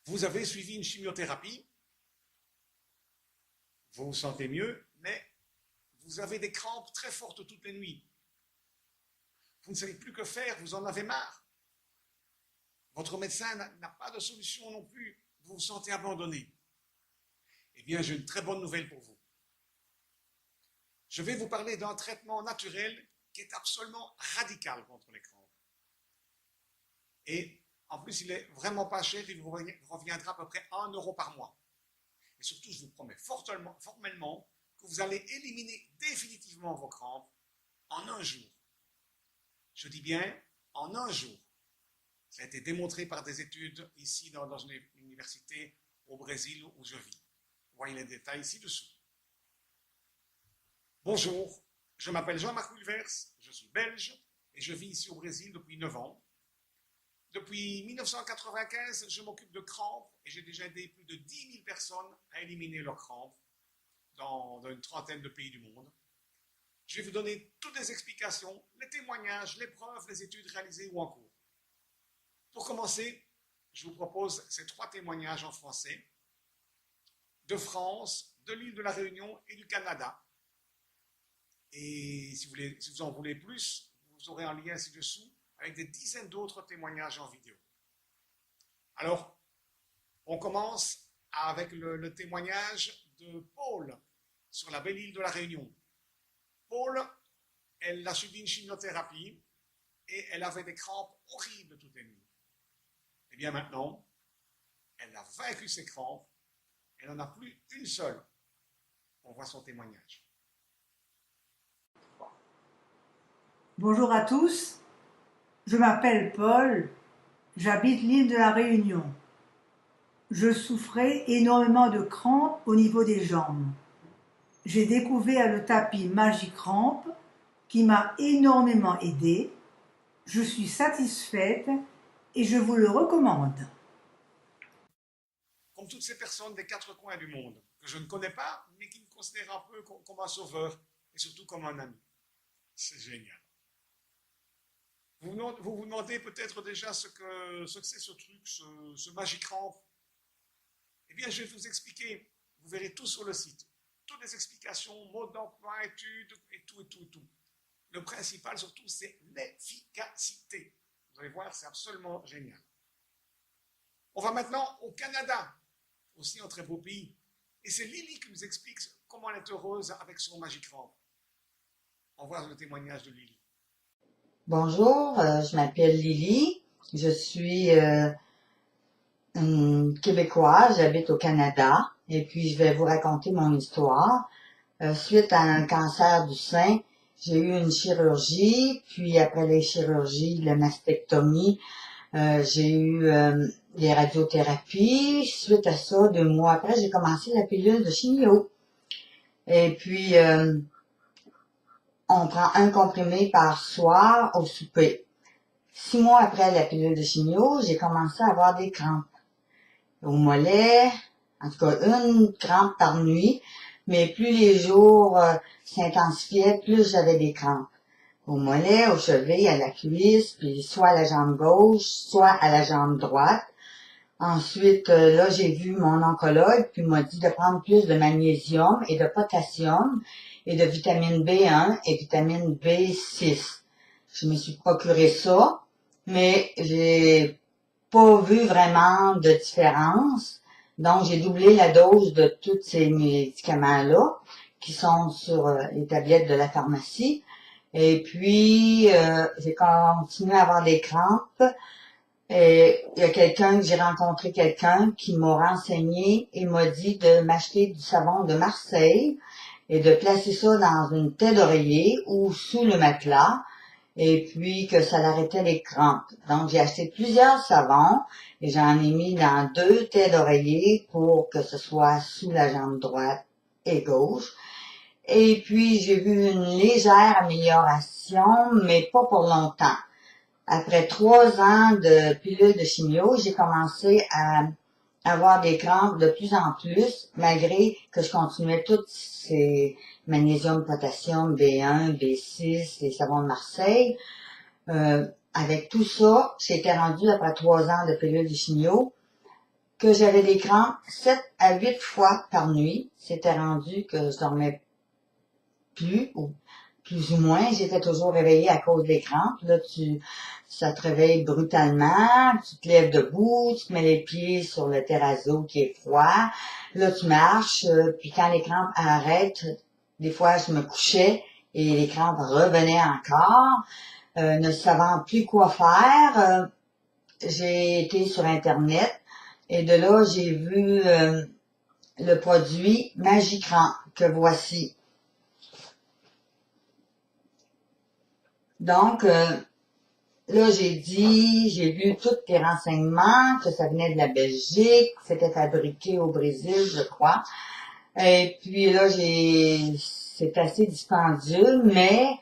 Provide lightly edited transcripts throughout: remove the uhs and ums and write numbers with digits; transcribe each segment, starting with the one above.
Vous avez suivi une chimiothérapie, vous vous sentez mieux, mais vous avez des crampes très fortes toutes les nuits. Vous ne savez plus que faire, vous en avez marre. Votre médecin n'a pas de solution non plus, vous vous sentez abandonné. Eh bien, j'ai une très bonne nouvelle pour vous. Je vais vous parler d'un traitement naturel qui est absolument radical contre les crampes. Et en plus, il n'est vraiment pas cher, il vous reviendra à peu près 1 euro par mois. Et surtout, je vous promets formellement que vous allez éliminer définitivement vos crampes en un jour. Je dis bien en un jour. Ça a été démontré par des études ici dans une université au Brésil où je vis. Vous voyez les détails ci-dessous. Bonjour, je m'appelle Jean-Marc Wilvers, je suis belge et je vis ici au Brésil depuis 9 ans. Depuis 1995, je m'occupe de crampes et j'ai déjà aidé plus de 10 000 personnes à éliminer leurs crampes dans une trentaine de pays du monde. Je vais vous donner toutes les explications, les témoignages, les preuves, les études réalisées ou en cours. Pour commencer, je vous propose ces 3 témoignages en français de France, de l'île de la Réunion et du Canada. Et si vous en voulez plus, vous aurez un lien ci-dessous avec des dizaines d'autres témoignages en vidéo. Alors, on commence avec le témoignage de Paul sur la belle île de la Réunion. Paul, elle a subi une chimiothérapie et elle avait des crampes horribles toutes les nuits. Et bien maintenant, elle a vaincu ses crampes, elle n'en a plus une seule. On voit son témoignage. Bonjour à tous, je m'appelle Paul, j'habite l'île de la Réunion. Je souffrais énormément de crampes au niveau des jambes. J'ai découvert le tapis Magicramp qui m'a énormément aidé. Je suis satisfaite et je vous le recommande. Comme toutes ces personnes des 4 coins du monde, que je ne connais pas, mais qui me considèrent un peu comme un sauveur et surtout comme un ami. C'est génial. Vous vous demandez peut-être déjà ce que c'est ce truc, ce Magicramp. Eh bien, je vais vous expliquer. Vous verrez tout sur le site. Toutes les explications, modes d'emploi, études, et tout. Le principal surtout, c'est l'efficacité. Vous allez voir, c'est absolument génial. On va maintenant au Canada, aussi un très beau pays. Et c'est Lily qui nous explique comment elle est heureuse avec son Magicramp. On voit le témoignage de Lily. Bonjour, je m'appelle Lily, je suis une Québécoise, j'habite au Canada et puis je vais vous raconter mon histoire. Suite à un cancer du sein, j'ai eu une chirurgie, puis après les chirurgies, la mastectomie, j'ai eu les radiothérapies. Suite à ça, 2 mois après, j'ai commencé la pilule de chimio. Et puis, on prend un comprimé par soir au souper. 6 mois après la pilule de chimio, j'ai commencé à avoir des crampes. Au mollet, en tout cas une crampe par nuit, mais plus les jours s'intensifiaient, plus j'avais des crampes. Au mollet, au cheville, à la cuisse, puis soit à la jambe gauche, soit à la jambe droite. Ensuite, là, j'ai vu mon oncologue, puis il m'a dit de prendre plus de magnésium et de potassium et de vitamine B1 et vitamine B6. Je me suis procuré ça, mais j'ai pas vu vraiment de différence. Donc, j'ai doublé la dose de tous ces médicaments-là qui sont sur les tablettes de la pharmacie. Et puis, j'ai continué à avoir des crampes. Et il y a j'ai rencontré quelqu'un qui m'a renseigné et m'a dit de m'acheter du savon de Marseille et de placer ça dans une tête d'oreiller ou sous le matelas et puis que ça l'arrêtait les crampes. Donc, j'ai acheté plusieurs savons et j'en ai mis dans 2 têtes d'oreiller pour que ce soit sous la jambe droite et gauche. Et puis, j'ai vu une légère amélioration, mais pas pour longtemps. Après 3 ans de pilule de chimio, j'ai commencé à avoir des crampes de plus en plus, malgré que je continuais toutes ces magnésium, potassium, B1, B6, les savons de Marseille. Avec tout ça, j'étais rendue après 3 ans de pilule de chimio que j'avais des crampes 7 à 8 fois par nuit. C'était rendu que je dormais plus ou moins. J'étais toujours réveillée à cause des crampes. Là, ça te réveille brutalement. Tu te lèves debout, tu te mets les pieds sur le terrazzo qui est froid. Là, tu marches. Puis quand les crampes arrêtent, des fois, je me couchais et les crampes revenaient encore. Ne savant plus quoi faire, j'ai été sur Internet et de là, j'ai vu le produit Magicramp que voici. Donc, là, j'ai vu tous les renseignements, que ça venait de la Belgique, que c'était fabriqué au Brésil, je crois. Et puis là, c'est assez dispendieux, mais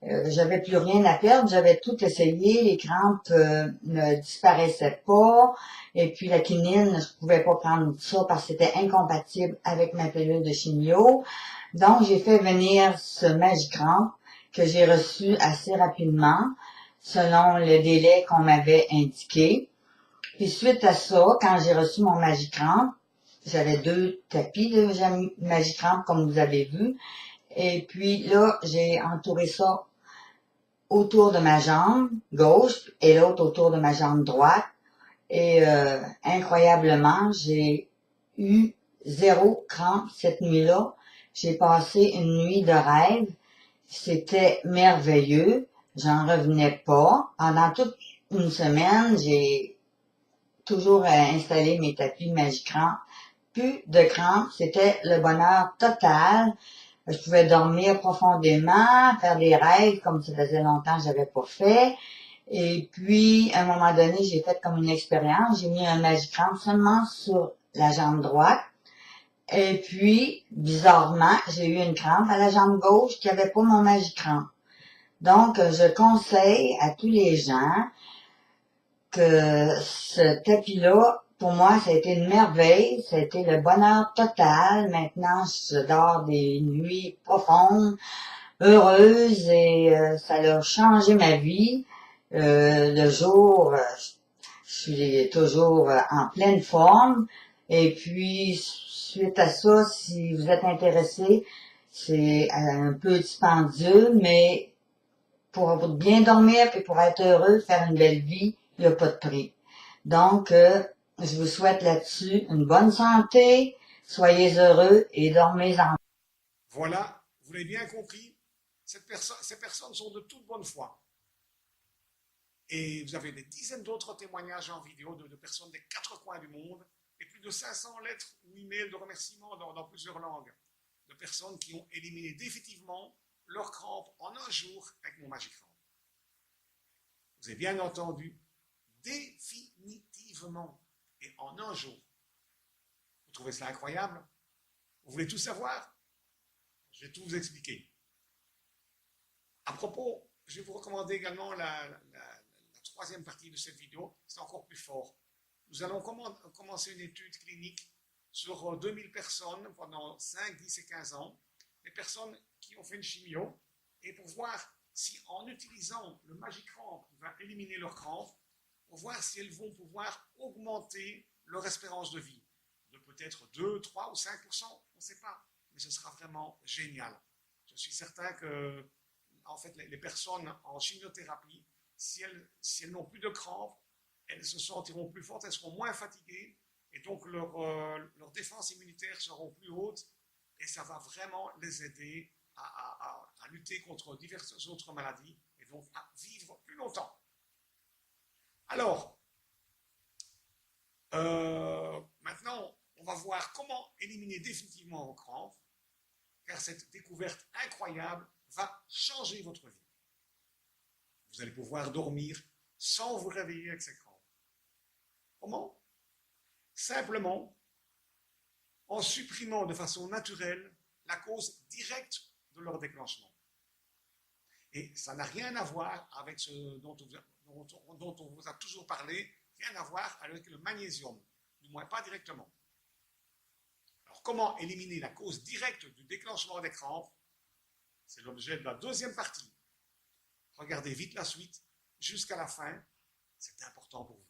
j'avais plus rien à perdre, j'avais tout essayé, les crampes ne disparaissaient pas, et puis la quinine, je pouvais pas prendre ça parce que c'était incompatible avec ma pilule de chimio. Donc, j'ai fait venir ce Magicramp que j'ai reçu assez rapidement, selon le délai qu'on m'avait indiqué. Puis suite à ça, quand j'ai reçu mon Magicramp, j'avais 2 tapis de Magicramp, comme vous avez vu. Et puis là, j'ai entouré ça autour de ma jambe gauche et l'autre autour de ma jambe droite. Et incroyablement, j'ai eu 0 crampe cette nuit-là. J'ai passé une nuit de rêve. C'était merveilleux. J'en revenais pas. Pendant toute une semaine, j'ai toujours installé mes tapis Magicramp. Plus de crampes, c'était le bonheur total. Je pouvais dormir profondément, faire des rêves comme ça faisait longtemps que j'avais pas fait. Et puis, à un moment donné, j'ai fait comme une expérience. J'ai mis un Magicramp seulement sur la jambe droite. Et puis, bizarrement, j'ai eu une crampe à la jambe gauche qui avait pas mon Magicramp. Donc, je conseille à tous les gens que ce tapis-là, pour moi, ça a été une merveille, ça a été le bonheur total. Maintenant, je dors des nuits profondes, heureuses, et ça a changé ma vie. Le jour, je suis toujours en pleine forme. Et puis, suite à ça, si vous êtes intéressé, c'est un peu dispendieux, mais pour bien dormir et pour être heureux, faire une belle vie, il n'y a pas de prix. Donc, je vous souhaite là-dessus une bonne santé, soyez heureux et dormez en. Voilà, vous l'avez bien compris, ces personnes sont de toute bonne foi. Et vous avez des dizaines d'autres témoignages en vidéo de personnes des 4 coins du monde et plus de 500 lettres ou emails de remerciements dans plusieurs langues de personnes qui ont éliminé définitivement leur crampe en un jour avec mon Magicramp. Vous avez bien entendu, définitivement et en un jour. Vous trouvez cela incroyable? Vous voulez tout savoir? Je vais tout vous expliquer. À propos, je vais vous recommander également la 3e partie de cette vidéo. C'est encore plus fort. Nous allons commencer une étude clinique sur 2000 personnes pendant 5, 10 et 15 ans. Des personnes qui ont fait une chimio et pour voir si en utilisant le Magicramp qui va éliminer leur crampe, pour voir si elles vont pouvoir augmenter leur espérance de vie de peut-être 2, 3 ou 5%, on ne sait pas, mais ce sera vraiment génial. Je suis certain que en fait, les personnes en chimiothérapie, si elles n'ont plus de crampes, elles se sentiront plus fortes, elles seront moins fatiguées, et donc leurs défenses immunitaires seront plus hautes, et ça va vraiment les aider à lutter contre diverses autres maladies, et donc à vivre plus longtemps. Alors, maintenant, on va voir comment éliminer définitivement vos crampes, car cette découverte incroyable va changer votre vie. Vous allez pouvoir dormir sans vous réveiller avec ces crampes. Comment? Simplement en supprimant de façon naturelle la cause directe de leur déclenchement. Et ça n'a rien à voir avec ce dont on vous a toujours parlé, rien à voir avec le magnésium, du moins pas directement. Alors comment éliminer la cause directe du déclenchement des crampes? C'est l'objet de la 2e partie. Regardez vite la suite jusqu'à la fin, c'est important pour vous.